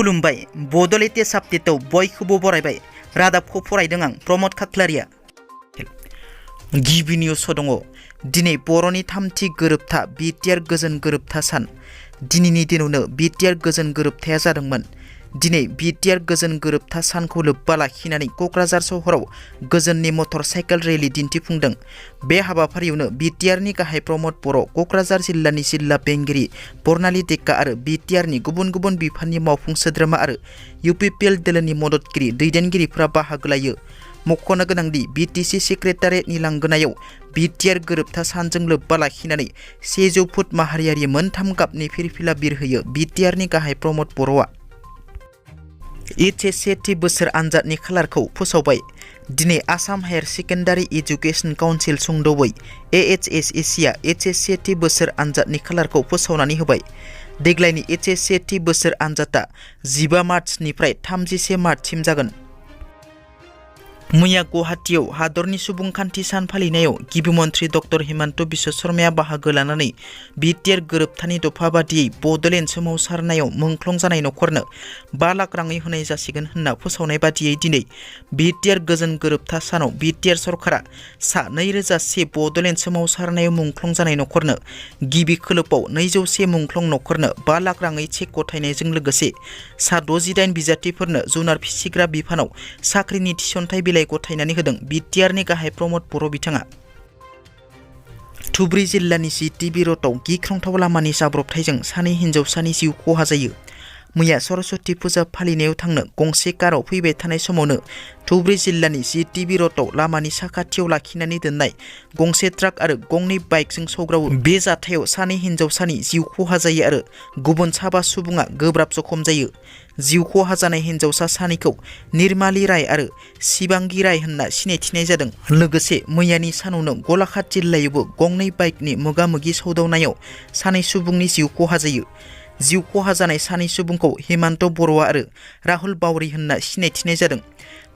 खुलुमबाय बड' लेटेस्ट आपडेटआव बयखौबो बरायबाय रादाबखौ फरायदों आं प्रमद खाख्लारिया। गिबि निउसआव दङ दिनै बर'नि थामथि गोरोबथा बिटिआर गोजोन गोरोबथा सान। दिनैनि दिनावनो बिटिआर गोजोन गोरोबथाया जादोंमोन। दिनै बिटिआर गोजोन गोरोबथा सानखौ लोब्बा लाखिनानै क'क्राझार सहराव गोजोननि मटर साइकेल रेलि दिन्थिफुंदों। बे हाबाफारियावनो बिटिआरनि गाहाय प्रमद बर', क'क्राझार जिल्लानि जिल्ला बेंगिरि बर्नाली डेक्का आरो बिटिआरनि गुबुन गुबुन बिफाननि मावफुं सोद्रोमा आरो इउपिपिएल दोलोनि मददगिरि दैदेनगिरिफोरा बाहागो लायो। मख'नो गोनांदि बिटिसि सेक्रेटारियेटनि लांगोनायाव बिटिआर गोरोबथा सानजों लोब्बा लाखिनानै 100 फुट माहारियारि मोनथाम गाबनि फिरफिला बिरहोयो बिटिआरनि गाहाय प्रमद बर'आ। सेथि बोसोर आनजादनि खालारखौ फोसावबाय। दिनै Assam higher secondary education council सुंद'बै एएचएसएसिआ सेथि बोसोर आनजादनि खालारखौ फोसावनानै होबाय। देग्लायनि सेथि बोसोर आनजादा 15 मार्चनिफ्राय 31 मार्चसिम जागोन। मैया गुवाहाटीआव हादरनि सुबुंखान्थि सान फालिनायाव गिबि मन्थ्रि डक्टर हिमन्त बिश्व शर्माया बाहागो लानानै बिटिआर गोरोबथानि दफा बादियै बड'लेण्ड सोमावसारनायाव मुंख्लं जानाय नखरनो 5 लाख राङै होनाय जासिगोन होनना फोसावनाय बादियै दिनै बिटिआर गोजोन गोरोबथा सानाव बिटिआर सरकारा सा 2001 बड'लेण्ड सोमावसारनायाव मुंख्लं जानाय नखरनो गिबि खोलोबआव 201 मुंख्लं नखरनो 5 लाख राङै चेक गथायनायजों लोगोसे सा 68 बिजाथिफोरनो जुनार फिसिग्रा बिफानाव साख्रिनि थिसनथाइ बिलाइ गथायनानै होदों बिटिआरनि गाहाय प्रमद बर' बिथाङा। धुबुरी जिल्लानि जिटिबि र'डआव गिख्रंथाव लामानि जाब्रबथायजों सानै हिनजावसानि जिउ खहा जायो। मैया सरस्वती फुजा फालिनायाव थांनो गंसे काराव फैबाय थानाय समावनो धुबुरी जिल्लानि जिटिबि र'डआव लामानि साखाथियाव लाखिनानै दोननाय गंसे ट्राक आरो गंनै बाइकजों सौग्रावो। बे जाथायाव सानै हिनजावसानि जिउ खहा जायो आरो गुबुन 7 सुबुङा गोब्राब जखम जायो। जिउ खहा जानाय हिनजावसा सानैखौ निर्माली राय आरो शिबांगी राय होनना सिनायथिनाय जादों। लोगोसे मैयानि सानावनो गलाघाट जिल्लायावबो गंनै बाइकनि मोगा-मोगि सौदावनायाव सानै सुबुंनि जिउ खहा जायो। जिउ खहा जानाय सानै सुबुंखौ हिमन्त बर'आ आरो राहुल बावरी होनना सिनायथिनाय जादों।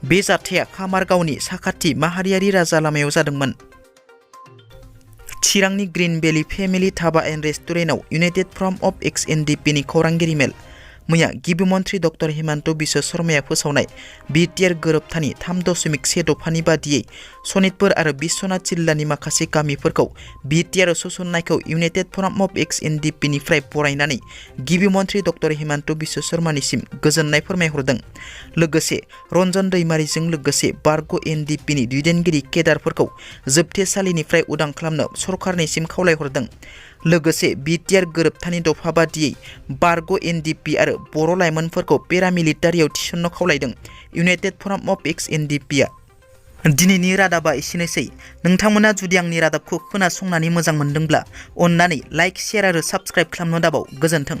बे जाथाया खामारगावनि साखाथि माहारियारि राजा लामायाव जादोंमोन। चिरांनि green valley family dhaba and रेस्टुरेन्टआव इउनाइटेड फ्रन्ट अफ एक्स एनडिपिनि खौरांगिरि मेल। मैया गिबि मन्थ्रि डक्टर हिमन्त बिश्व शर्माया फोसावनाय बिटिआर गोरोबथानि 3.1 दफानि बादियै सनितपुर आरो बिश्वनाथ जिल्लानि माखासे गामिफोरखौ बिटिआर सोसननायखौ इउनाइटेड फ्रन्ट अफ एक्स एनडिपिनिफ्राय बरायनानै गिबि मन्थ्रि डक्टर हिमन्त बिश्व शर्मानिसिम गोजोननाय फोरमायहरदों। लोगोसे रन्जन दैमारिजों लोगोसे बारग' एनडिपिनि दैदेनगिरि केडारफोरखौ जोबथेसालिनिफ्राय उदां खालामनो सरकारनिसिम खावलायहरदों। लोगोसे बिटिआर गोरोबथानि दफा बादियै बारग' एनडिपि आरो बर' लाइमोनफोरखौ पेरामिलिटारियाव थिसननो खावलायदों इउनाइटेड फ्रन्ट अफ एक्स एनडिपिआ। दिनैनि रादाबा एसेनोसै। नोंथांमोना जुदि आंनि रादाबखौ खोनासंनानै मोजां मोनदोंब्ला अन्नानै लाइक, शेयार आरो साबस्क्राइब खालामनो दाबाव। गोजोन्थों।